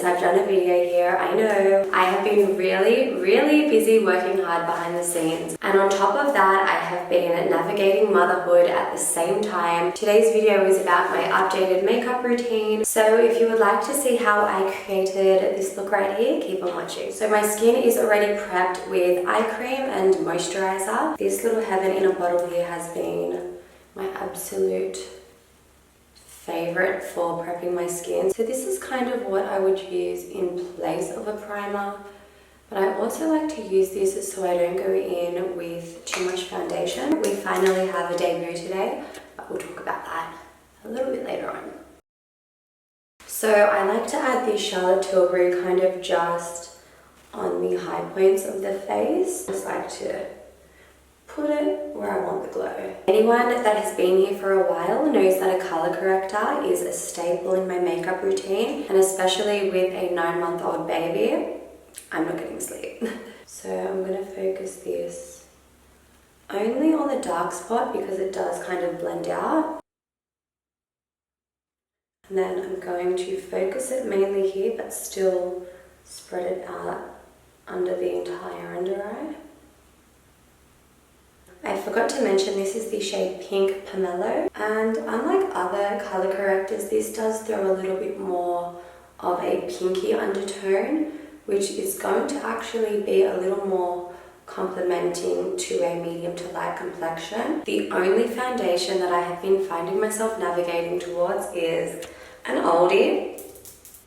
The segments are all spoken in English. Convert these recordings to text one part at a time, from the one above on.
since I've done a video here. I know I have been really busy working hard behind the scenes, and on top of that I have been navigating motherhood at the same time. Today's video is about my updated makeup routine, so if you would like to see how I created this look right here, keep on watching. So my skin is already prepped with eye cream and moisturizer. This little heaven in a bottle here has been my absolute favorite for prepping my skin. So this is kind of what I would use in place of a primer, but I also like to use this so I don't go in with too much foundation. We finally have a debut today, but we'll talk about that a little bit later on. So I like to add this Charlotte Tilbury kind of just on the high points of the face. Just like to put it where I want the glow. Anyone that has been here for a while knows that a color corrector is a staple in my makeup routine, and especially with a 9-month-old baby, I'm not getting sleep. So I'm going to focus this only on the dark spot because it does kind of blend out. And then I'm going to focus it mainly here, but still spread it out under the entire under eye. I forgot to mention this is the shade Pink Pomelo, and unlike other color correctors, this does throw a little bit more of a pinky undertone, which is going to actually be a little more complementing to a medium to light complexion. The only foundation that I have been finding myself navigating towards is an oldie,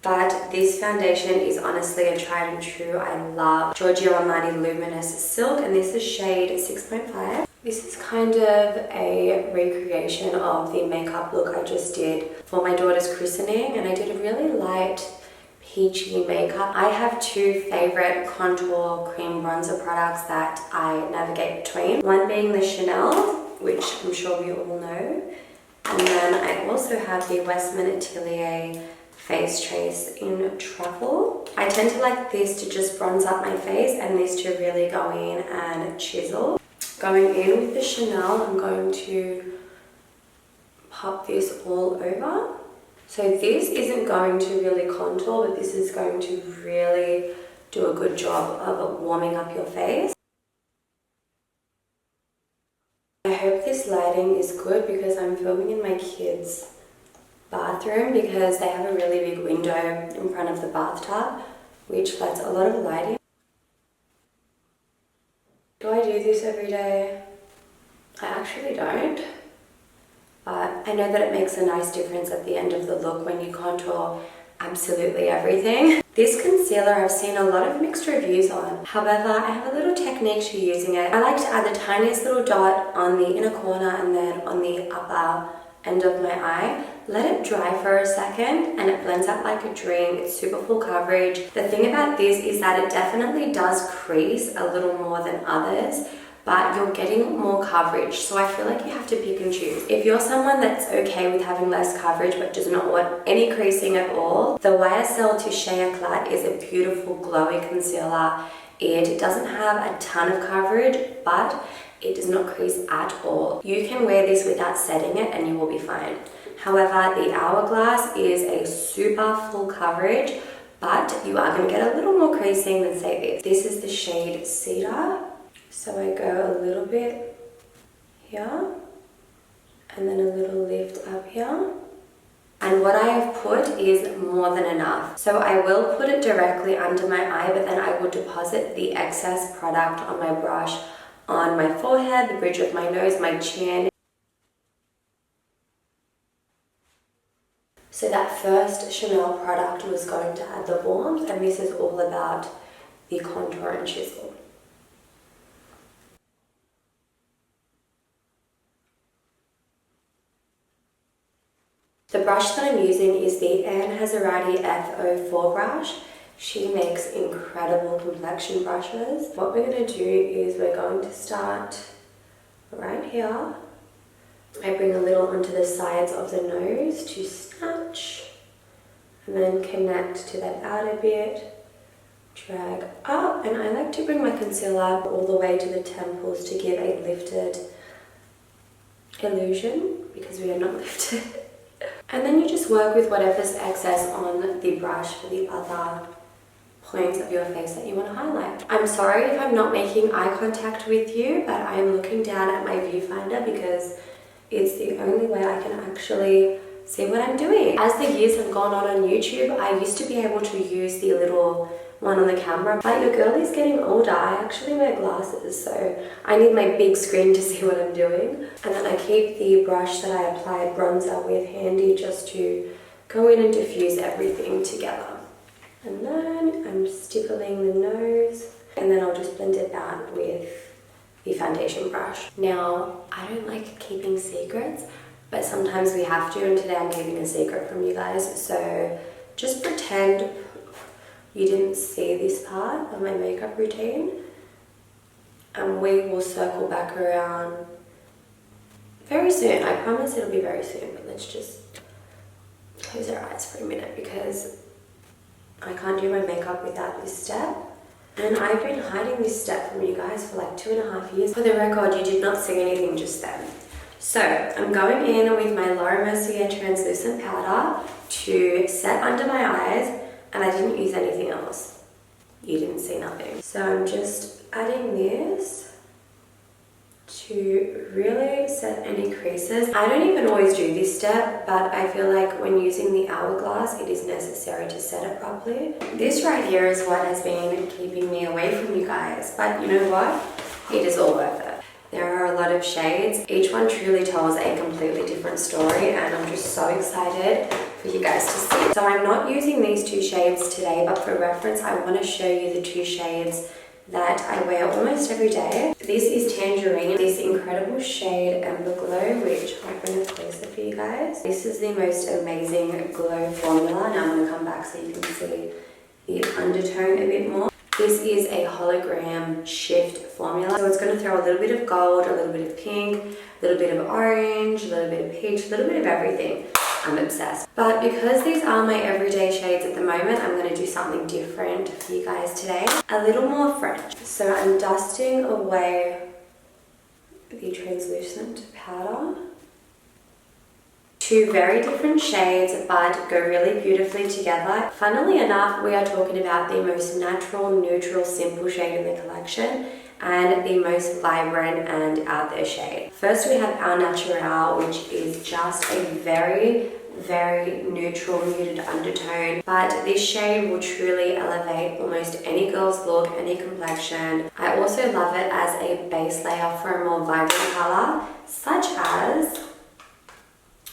but this foundation is honestly a tried and true. I love Giorgio Armani Luminous Silk, and this is shade 6.5. This is kind of a recreation of the makeup look I just did for my daughter's christening, and I did a really light peachy makeup. I have two favorite contour cream bronzer products that I navigate between. One being the Chanel, which I'm sure we all know, and then I also have the Westman Atelier Face Trace in Truffle. I tend to like this to just bronze up my face and this to really go in and chisel. Going in with the Chanel, I'm going to pop this all over. So this isn't going to really contour, but this is going to really do a good job of warming up your face. I hope this lighting is good because I'm filming in my kids' bathroom because they have a really big window in front of the bathtub which lets a lot of light in. Do I do this every day? I actually don't, but I know that it makes a nice difference at the end of the look when you contour absolutely everything. This concealer I've seen a lot of mixed reviews on. However, I have a little technique to using it. I like to add the tiniest little dot on the inner corner and then on the upper end of my eye. Let it dry for a second and it blends out like a dream. It's super full coverage. The thing about this is that it definitely does crease a little more than others, but you're getting more coverage, so I feel like you have to pick and choose. If you're someone that's okay with having less coverage but does not want any creasing at all, the YSL Touche Eclat is a beautiful glowy concealer. It doesn't have a ton of coverage, but it does not crease at all. You can wear this without setting it and you will be fine. However, the Hourglass is a super full coverage, but you are going to get a little more creasing than say this. This is the shade Cedar. So I go a little bit here and then a little lift up here. And what I have put is more than enough. So I will put it directly under my eye, but then I will deposit the excess product on my brush on my forehead, the bridge of my nose, my chin. So that first Chanel product was going to add the warmth, and this is all about the contour and chisel. The brush that I'm using is the Anne Hazarati F04 brush. She makes incredible complexion brushes. What we're going to do is we're going to start right here. I bring a little onto the sides of the nose to snatch, and then connect to that outer bit, drag up, and I like to bring my concealer all the way to the temples to give a lifted illusion because we are not lifted. And then you just work with whatever's excess on the brush for the other points of your face that you want to highlight. I'm sorry if I'm not making eye contact with you, but I'm looking down at my viewfinder because it's the only way I can actually see what I'm doing. As the years have gone on YouTube, I used to be able to use the little one on the camera, but your girl is getting older. I actually wear glasses, so I need my big screen to see what I'm doing. And then I keep the brush that I applied bronzer with handy just to go in and diffuse everything together. And then I'm stippling the nose, and then I'll just blend it out with the foundation brush. Now, I don't like keeping secrets, but sometimes we have to, and today I'm keeping a secret from you guys. So just pretend you didn't see this part of my makeup routine, and we will circle back around very soon. I promise it'll be very soon, but let's just close our eyes for a minute because I can't do my makeup without this step. And I've been hiding this step from you guys for like 2.5 years. For the record, you did not see anything just then. So I'm going in with my Laura Mercier translucent powder to set under my eyes, and I didn't use anything else. You didn't see nothing. So I'm just adding this to really set any creases. I don't even always do this step, but I feel like when using the hourglass, it is necessary to set it properly. This right here is what has been keeping me away from you guys, but you know what? It is all worth it. There are a lot of shades. Each one truly tells a completely different story, and I'm just so excited for you guys to see. So I'm not using these two shades today, but for reference, I want to show you the two shades that I wear almost every day. This is Tangerine, this incredible shade Amber Glow, which I'll bring it closer for you guys. This is the most amazing glow formula. Now I'm going to come back so you can see the undertone a bit more. This is a hologram shift formula. So it's going to throw a little bit of gold, a little bit of pink, a little bit of orange, a little bit of peach, a little bit of everything. I'm obsessed. But because these are my everyday shades at the moment, I'm going to do something different for you guys today. A little more French. So I'm dusting away the translucent powder. Two very different shades, but go really beautifully together. Funnily enough, we are talking about the most natural, neutral, simple shade in the collection and the most vibrant and out there shade. First we have Au Naturel, which is just a very, very neutral, muted undertone, but this shade will truly elevate almost any girl's look, any complexion. I also love it as a base layer for a more vibrant color, such as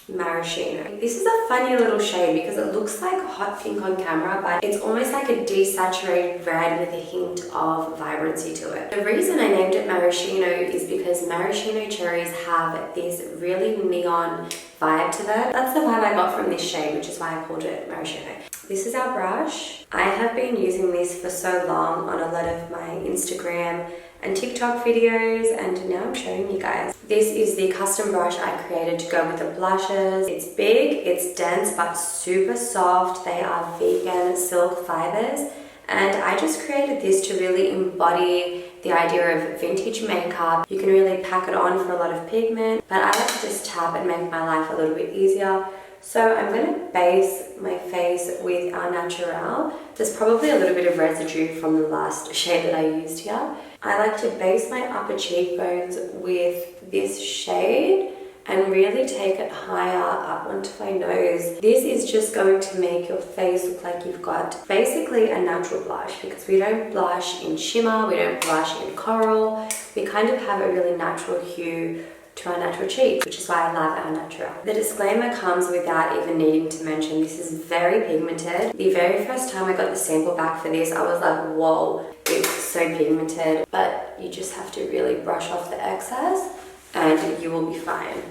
Maraschino. This is a funny little shade because it looks like hot pink on camera, but it's almost like a desaturated red with a hint of vibrancy to it. The reason I named it Maraschino is because maraschino cherries have this really neon vibe to them. That's the vibe I got from this shade, which is why I called it Maraschino. This is our brush. I have been using this for so long on a lot of my Instagram and TikTok videos, and now I'm showing you guys. This is the custom brush I created to go with the blushes. It's big, it's dense, but super soft. They are vegan silk fibers, and I just created this to really embody the idea of vintage makeup. You can really pack it on for a lot of pigment, but I like to just tap and make my life a little bit easier. So I'm going to base my face with Au Naturel. There's probably a little bit of residue from the last shade that I used here. I like to base my upper cheekbones with this shade and really take it higher up onto my nose. This is just going to make your face look like you've got basically a natural blush, because we don't blush in shimmer, we don't blush in coral. We kind of have a really natural hue to our natural cheek, which is why I love Au Naturel. The disclaimer comes without even needing to mention this is very pigmented. The very first time I got the sample back for this, I was like, whoa, it's so pigmented. But you just have to really brush off the excess and you will be fine.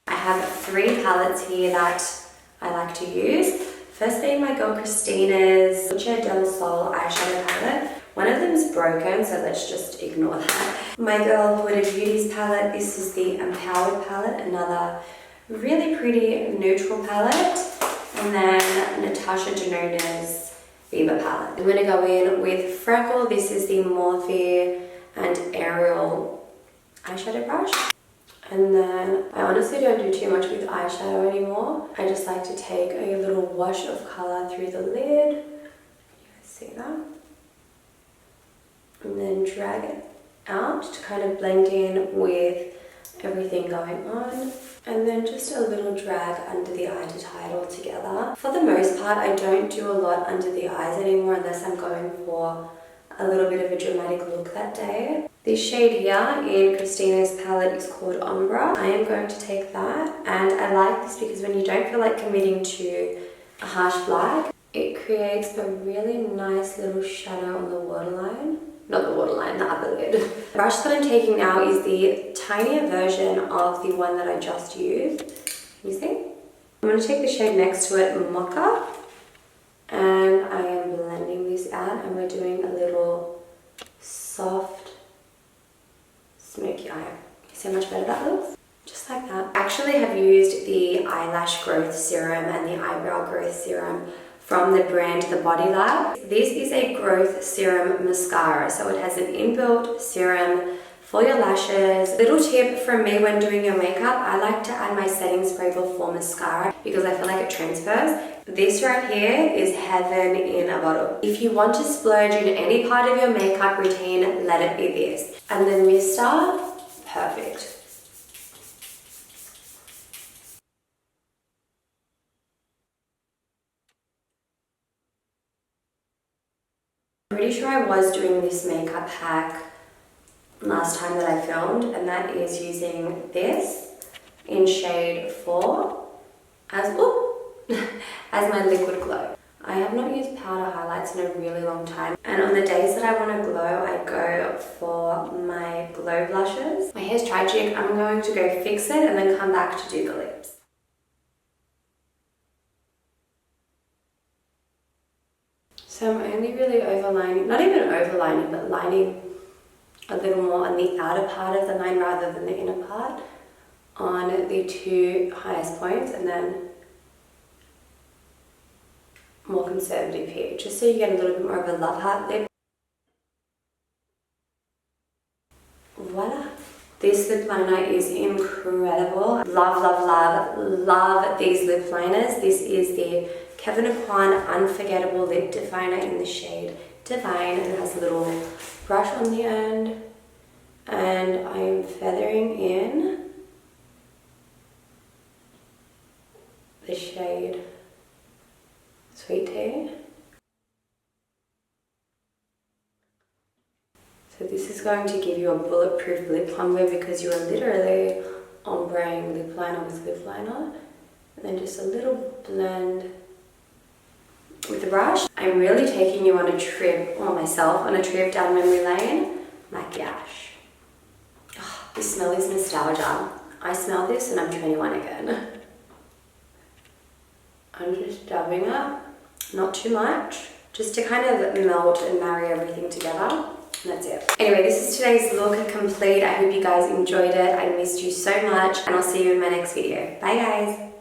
I have 3 palettes here that I like to use. First being my girl Christina's Luce del Sol eyeshadow palette. One of them is broken, so let's just ignore that. My girl Huda Beauty's palette. This is the Empowered palette, another really pretty neutral palette. And then Natasha Denona's Bieber palette. I'm going to go in with Freckle. This is the Morphe and Ariel eyeshadow brush. And then I honestly don't do too much with eyeshadow anymore. I just like to take a little wash of colour through the lid. You guys see that? And then drag it out to kind of blend in with everything going on. And then just a little drag under the eye to tie it all together. For the most part, I don't do a lot under the eyes anymore unless I'm going for a little bit of a dramatic look that day. This shade here in Christina's palette is called Umbra. I am going to take that, and I like this because when you don't feel like committing to a harsh black, it creates a really nice little shadow on the waterline. Not the waterline, the upper lid. The brush that I'm taking now is the tinier version of the one that I just used. Can you see? I'm going to take the shade next to it, Mocha, and I am blending this out, and we're doing a little soft smoky eye. You see how much better that looks? Just like that. I actually have used the eyelash growth serum and the eyebrow growth serum from the brand The Body Lab. This is a growth serum mascara, so it has an inbuilt serum for your lashes. Little tip from me when doing your makeup, I like to add my setting spray before mascara because I feel like it transfers. This right here is heaven in a bottle. If you want to splurge in any part of your makeup routine, let it be this. And the mister, perfect. I'm pretty sure I was doing this makeup hack last time that I filmed, and that is using this in shade 4 as, as my liquid glow. I have not used powder highlights in a really long time, and on the days that I want to glow, I go for my glow blushes. My hair's tragic. I'm going to go fix it and then come back to do the lips. So I'm only really overlining, not even overlining, but lining a little more on the outer part of the line rather than the inner part on the 2 highest points, and then more conservative here, just so you get a little bit more of a love heart lip. Voila! This lip liner is incredible. Love, love, love, love these lip liners. This is the Kevyn Aucoin Unforgettable Lip Definer in the shade Divine, and it has a little brush on the end, and I am feathering in the shade Sweet Tea. So this is going to give you a bulletproof lip combo because you are literally ombreing lip liner with lip liner, and then just a little blend with the brush. I'm really taking you on a trip, or myself on a trip down memory lane. Maquillage. Oh, this smell is nostalgia. I smell this and I'm 21 again. I'm just dabbing it, not too much, just to kind of melt and marry everything together. And that's it. Anyway, this is today's look complete. I hope you guys enjoyed it. I missed you so much, and I'll see you in my next video. Bye guys.